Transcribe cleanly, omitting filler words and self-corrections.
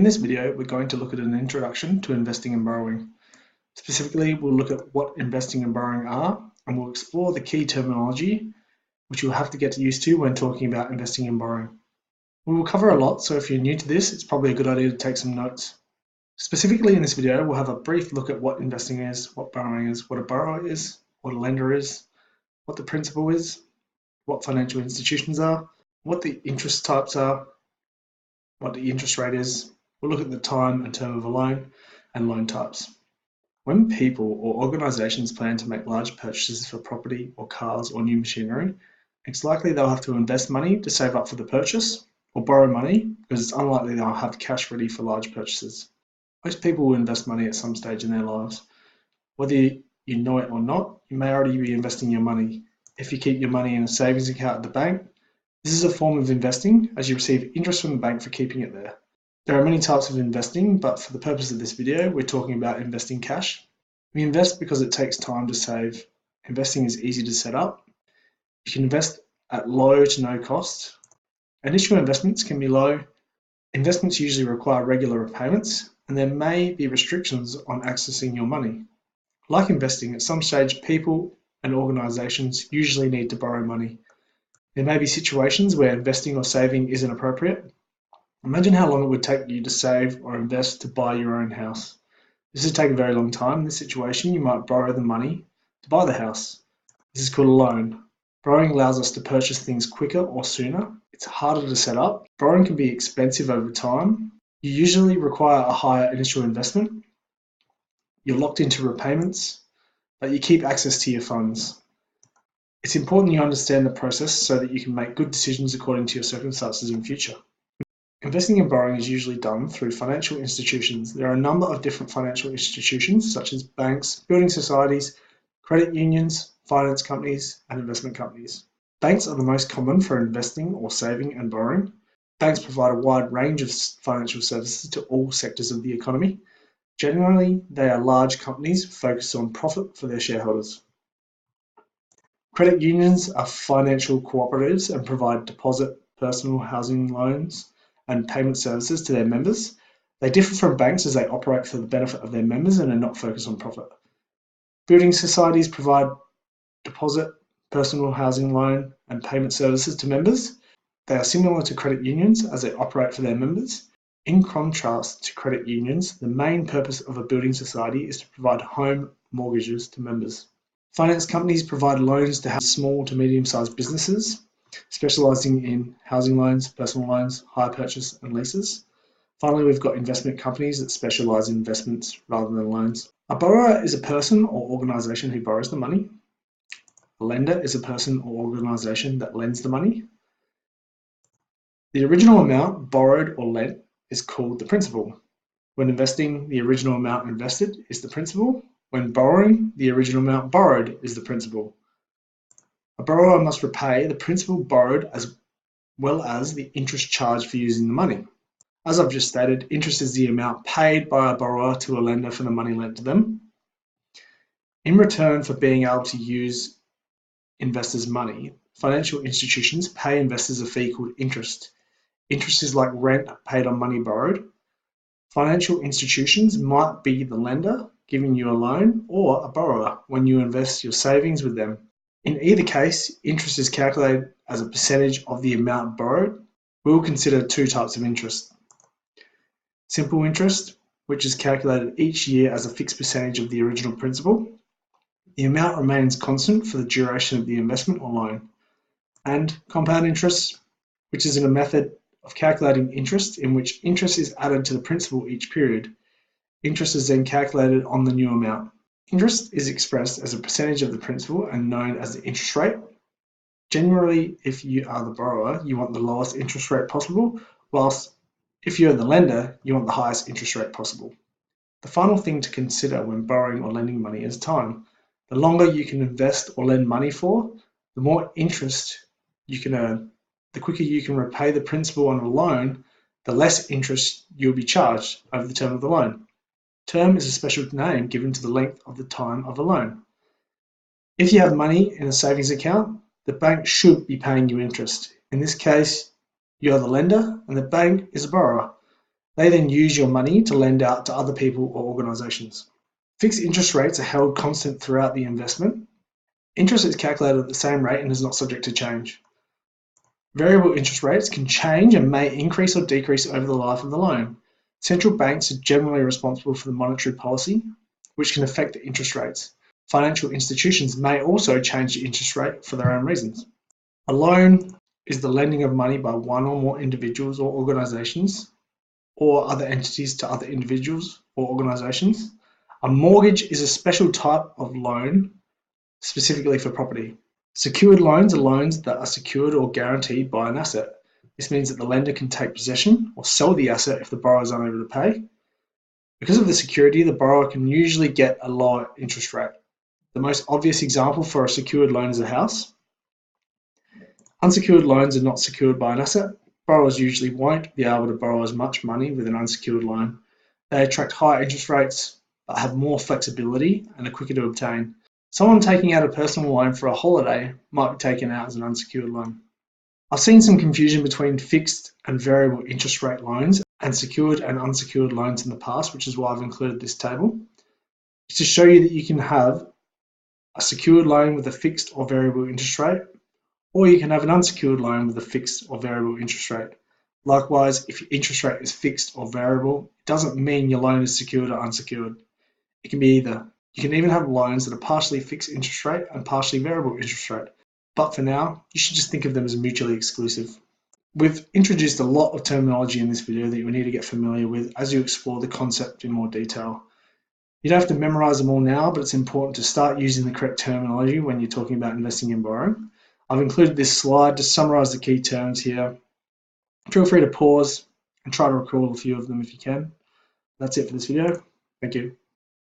In this video, we're going to look at an introduction to investing and borrowing. Specifically, we'll look at what investing and borrowing are, and we'll explore the key terminology, which you'll have to get used to when talking about investing and borrowing. We will cover a lot, so if you're new to this, it's probably a good idea to take some notes. Specifically in this video, we'll have a brief look at what investing is, what borrowing is, what a borrower is, what a lender is, what the principal is, what financial institutions are, what the interest types are, what the interest rate is. We'll look at the time and term of a loan and loan types. When people or organisations plan to make large purchases for property or cars or new machinery, it's likely they'll have to invest money to save up for the purchase or borrow money because it's unlikely they'll have cash ready for large purchases. Most people will invest money at some stage in their lives. Whether you know it or not, you may already be investing your money. If you keep your money in a savings account at the bank, this is a form of investing as you receive interest from the bank for keeping it there. There are many types of investing, but for the purpose of this video, we're talking about investing cash. We invest because it takes time to save. Investing is easy to set up. You can invest at low to no cost. Initial investments can be low. Investments usually require regular repayments, and there may be restrictions on accessing your money. Like investing, at some stage, people and organisations usually need to borrow money. There may be situations where investing or saving isn't appropriate. Imagine how long it would take you to save or invest to buy your own house. This would take a very long time. In this situation, you might borrow the money to buy the house. This is called a loan. Borrowing allows us to purchase things quicker or sooner. It's harder to set up. Borrowing can be expensive over time. You usually require a higher initial investment. You're locked into repayments, but you keep access to your funds. It's important you understand the process so that you can make good decisions according to your circumstances in future. Investing and borrowing is usually done through financial institutions. There are a number of different financial institutions such as banks, building societies, credit unions, finance companies, and investment companies. Banks are the most common for investing or saving and borrowing. Banks provide a wide range of financial services to all sectors of the economy. Generally, they are large companies focused on profit for their shareholders. Credit unions are financial cooperatives and provide deposit, personal housing loans, and payment services to their members. They differ from banks as they operate for the benefit of their members and are not focused on profit. Building societies provide deposit, personal housing loan, and payment services to members. They are similar to credit unions as they operate for their members. In contrast to credit unions, the main purpose of a building society is to provide home mortgages to members. Finance companies provide loans to small to medium-sized businesses, specialising in housing loans, personal loans, hire purchase and leases. Finally, we've got investment companies that specialise in investments rather than loans. A borrower is a person or organisation who borrows the money. A lender is a person or organisation that lends the money. The original amount borrowed or lent is called the principal. When investing, the original amount invested is the principal. When borrowing, the original amount borrowed is the principal. A borrower must repay the principal borrowed as well as the interest charged for using the money. As I've just stated, interest is the amount paid by a borrower to a lender for the money lent to them. In return for being able to use investors' money, financial institutions pay investors a fee called interest. Interest is like rent paid on money borrowed. Financial institutions might be the lender giving you a loan or a borrower when you invest your savings with them. In either case, interest is calculated as a percentage of the amount borrowed. We will consider two types of interest. Simple interest, which is calculated each year as a fixed percentage of the original principal. The amount remains constant for the duration of the investment or loan. And compound interest, which is a method of calculating interest in which interest is added to the principal each period. Interest is then calculated on the new amount. Interest is expressed as a percentage of the principal and known as the interest rate. Generally, if you are the borrower, you want the lowest interest rate possible, whilst if you're the lender, you want the highest interest rate possible. The final thing to consider when borrowing or lending money is time. The longer you can invest or lend money for, the more interest you can earn. The quicker you can repay the principal on a loan, the less interest you'll be charged over the term of the loan. Term is a special name given to the length of the time of a loan. If you have money in a savings account, the bank should be paying you interest. In this case, you are the lender and the bank is a borrower. They then use your money to lend out to other people or organisations. Fixed interest rates are held constant throughout the investment. Interest is calculated at the same rate and is not subject to change. Variable interest rates can change and may increase or decrease over the life of the loan. Central banks are generally responsible for the monetary policy, which can affect the interest rates. Financial institutions may also change the interest rate for their own reasons. A loan is the lending of money by one or more individuals or organisations or other entities to other individuals or organisations. A mortgage is a special type of loan specifically for property. Secured loans are loans that are secured or guaranteed by an asset. This means that the lender can take possession or sell the asset if the borrower is unable to pay. Because of the security, the borrower can usually get a lower interest rate. The most obvious example for a secured loan is a house. Unsecured loans are not secured by an asset. Borrowers usually won't be able to borrow as much money with an unsecured loan. They attract higher interest rates but have more flexibility and are quicker to obtain. Someone taking out a personal loan for a holiday might be taken out as an unsecured loan. I've seen some confusion between fixed and variable interest rate loans and secured and unsecured loans in the past, which is why I've included this table. It's to show you that you can have a secured loan with a fixed or variable interest rate, or you can have an unsecured loan with a fixed or variable interest rate. Likewise, if your interest rate is fixed or variable, it doesn't mean your loan is secured or unsecured. It can be either. You can even have loans that are partially fixed interest rate and partially variable interest rate. But for now, you should just think of them as mutually exclusive. We've introduced a lot of terminology in this video that you will need to get familiar with as you explore the concept in more detail. You don't have to memorize them all now, but it's important to start using the correct terminology when you're talking about investing and borrowing. I've included this slide to summarize the key terms here. Feel free to pause and try to recall a few of them if you can. That's it for this video. Thank you.